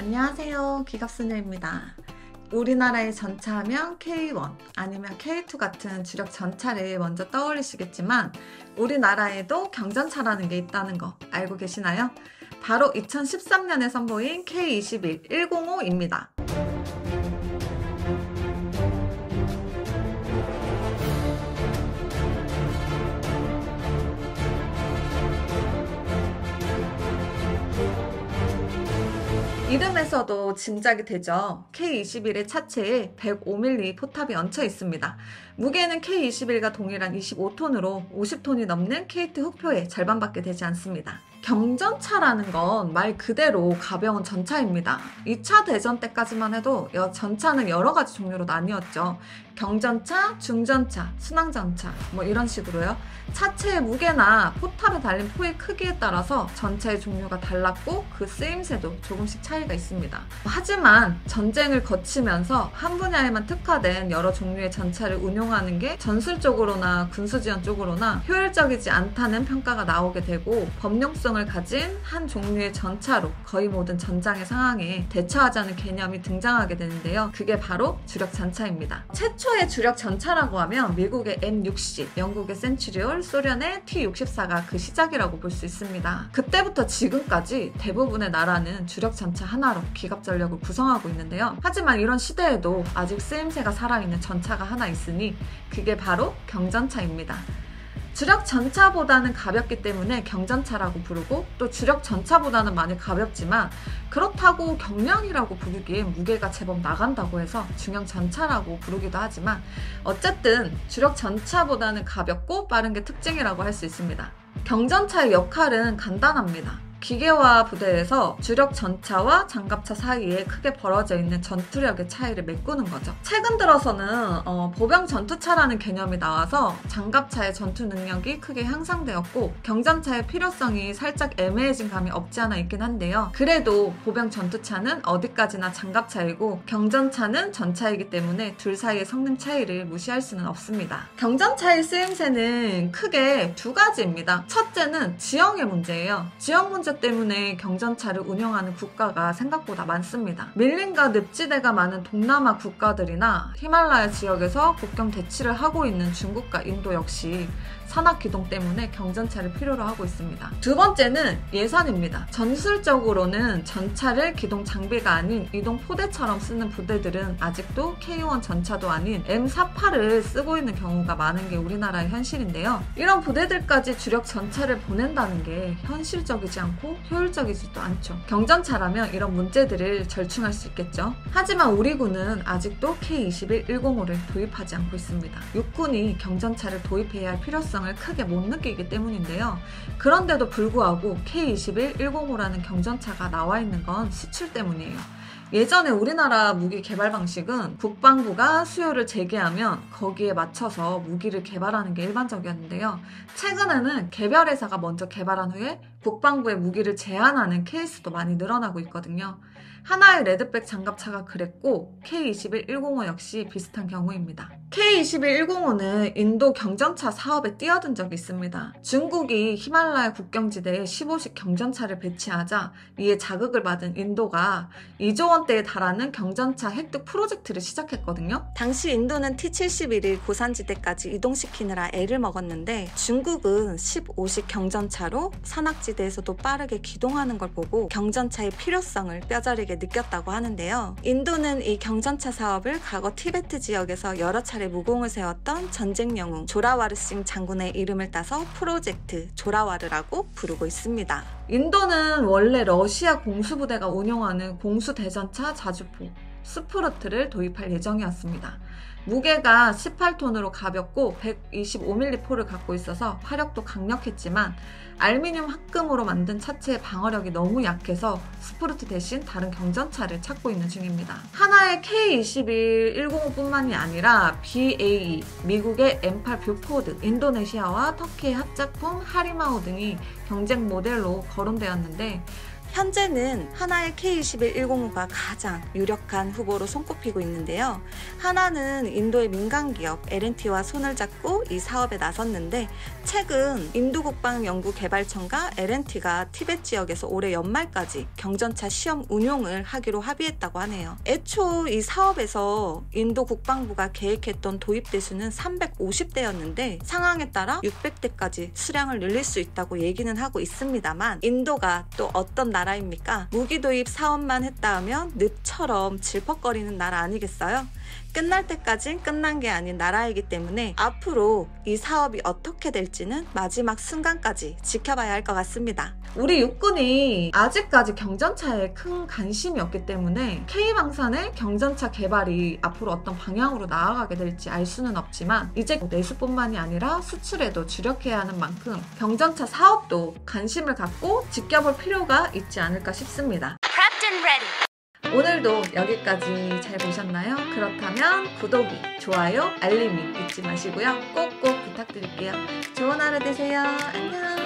안녕하세요. 기갑소녀입니다. 우리나라의 전차하면 K1 아니면 K2 같은 주력 전차를 먼저 떠올리시겠지만 우리나라에도 경전차라는 게 있다는 거 알고 계시나요? 바로 2013년에 선보인 K21 105입니다. 이름에서도 짐작이 되죠. K21의 차체에 105mm 포탑이 얹혀 있습니다. 무게는 K21과 동일한 25톤으로 50톤이 넘는 K2 흑표의 절반밖에 되지 않습니다. 경전차라는 건 말 그대로 가벼운 전차입니다. 2차 대전 때까지만 해도 전차는 여러 가지 종류로 나뉘었죠. 경전차, 중전차, 순항전차 뭐 이런 식으로요. 차체의 무게나 포탑에 달린 포의 크기에 따라서 전차의 종류가 달랐고 그 쓰임새도 조금씩 차이가 있습니다. 하지만 전쟁을 거치면서 한 분야에만 특화된 여러 종류의 전차를 운용하는 게 전술적으로나 군수지원 쪽으로나 효율적이지 않다는 평가가 나오게 되고 범용성을 가진 한 종류의 전차로 거의 모든 전장의 상황에 대처하자는 개념이 등장하게 되는데요. 그게 바로 주력 전차입니다. 최초의 주력 전차라고 하면 미국의 M60, 영국의 센츄리올, 소련의 T-64가 그 시작이라고 볼 수 있습니다. 그때부터 지금까지 대부분의 나라는 주력 전차 하나로 기갑 전력을 구성하고 있는데요. 하지만 이런 시대에도 아직 쓰임새가 살아있는 전차가 하나 있으니 그게 바로 경전차입니다. 주력 전차보다는 가볍기 때문에 경전차라고 부르고 또 주력 전차보다는 많이 가볍지만 그렇다고 경량이라고 부르기엔 무게가 제법 나간다고 해서 중형 전차라고 부르기도 하지만 어쨌든 주력 전차보다는 가볍고 빠른 게 특징이라고 할 수 있습니다. 경전차의 역할은 간단합니다. 기계화 부대에서 주력 전차와 장갑차 사이에 크게 벌어져 있는 전투력의 차이를 메꾸는 거죠. 최근 들어서는 보병 전투차라는 개념이 나와서 장갑차의 전투 능력이 크게 향상되었고 경전차의 필요성이 살짝 애매해진 감이 없지 않아 있긴 한데요. 그래도 보병 전투차는 어디까지나 장갑차이고 경전차는 전차이기 때문에 둘 사이의 성능 차이를 무시할 수는 없습니다. 경전차의 쓰임새는 크게 두 가지입니다. 첫째는 지형의 문제예요. 지형 문제 때문에 경전차를 운영하는 국가가 생각보다 많습니다. 밀림과 늪지대가 많은 동남아 국가들이나 히말라야 지역에서 국경 대치를 하고 있는 중국과 인도 역시 산악 기동 때문에 경전차를 필요로 하고 있습니다. 두 번째는 예산입니다. 전술적으로는 전차를 기동 장비가 아닌 이동 포대처럼 쓰는 부대들은 아직도 K1 전차도 아닌 M48을 쓰고 있는 경우가 많은 게 우리나라의 현실인데요. 이런 부대들까지 주력 전차를 보낸다는 게 현실적이지 않고 효율적이지도 않죠. 경전차라면 이런 문제들을 절충할 수 있겠죠. 하지만 우리 군은 아직도 K21 105를 도입하지 않고 있습니다. 육군이 경전차를 도입해야 할 필요성을 크게 못 느끼기 때문인데요. 그런데도 불구하고 K21 105라는 경전차가 나와 있는 건 수출 때문이에요. 예전에 우리나라 무기 개발 방식은 국방부가 수요를 제기하면 거기에 맞춰서 무기를 개발하는 게 일반적이었는데요. 최근에는 개별 회사가 먼저 개발한 후에 국방부의 무기를 제한하는 케이스도 많이 늘어나고 있거든요. 하나의 레드백 장갑차가 그랬고 K21 105 역시 비슷한 경우입니다. K21 105는 인도 경전차 사업에 뛰어든 적이 있습니다. 중국이 히말라야 국경지대에 15식 경전차를 배치하자 이에 자극을 받은 인도가 2조 원대에 달하는 경전차 획득 프로젝트를 시작했거든요. 당시 인도는 T-71을 고산지대까지 이동시키느라 애를 먹었는데 중국은 15식 경전차로 산악지대에서도 빠르게 기동하는 걸 보고 경전차의 필요성을 뼈저리게 느꼈다고 하는데요. 인도는 이 경전차 사업을 과거 티베트 지역에서 여러 차례 무공을 세웠던 전쟁 영웅 조라와르 싱 장군의 이름을 따서 프로젝트 조라와르라고 부르고 있습니다. 인도는 원래 러시아 공수부대가 운용하는 공수대전차 자주포 스푸르트를 도입할 예정이었습니다. 무게가 18톤으로 가볍고 125mm 포를 갖고 있어서 화력도 강력했지만 알루미늄 합금으로 만든 차체의 방어력이 너무 약해서 스푸르트 대신 다른 경전차를 찾고 있는 중입니다. 하나의 K21 105뿐만이 아니라 BAE, 미국의 M8 뷰포드, 인도네시아와 터키의 합작품 하리마우 등이 경쟁 모델로 거론되었는데 현재는 하나의 K21 105가 가장 유력한 후보로 손꼽히고 있는데요. 하나는 인도의 민간기업 L&T와 손을 잡고 이 사업에 나섰는데 최근 인도국방연구개발청과 L&T가 티벳 지역에서 올해 연말까지 경전차 시험 운용을 하기로 합의했다고 하네요. 애초 이 사업에서 인도 국방부가 계획했던 도입 대수는 350대였는데 상황에 따라 600대까지 수량을 늘릴 수 있다고 얘기는 하고 있습니다만 인도가 또 어떤 나라입니까? 무기 도입 사업만 했다 하면 늪처럼 질퍽거리는 나라 아니겠어요? 끝날 때까진 끝난 게 아닌 나라이기 때문에 앞으로 이 사업이 어떻게 될지는 마지막 순간까지 지켜봐야 할 것 같습니다. 우리 육군이 아직까지 경전차에 큰 관심이 없기 때문에 K방산의 경전차 개발이 앞으로 어떤 방향으로 나아가게 될지 알 수는 없지만 이제 내수뿐만이 아니라 수출에도 주력해야 하는 만큼 경전차 사업도 관심을 갖고 지켜볼 필요가 있지 않을까 싶습니다. 오늘도 여기까지 잘 보셨나요? 그렇다면 구독이, 좋아요, 알림이 잊지 마시고요. 꼭꼭 부탁드릴게요. 좋은 하루 되세요. 안녕.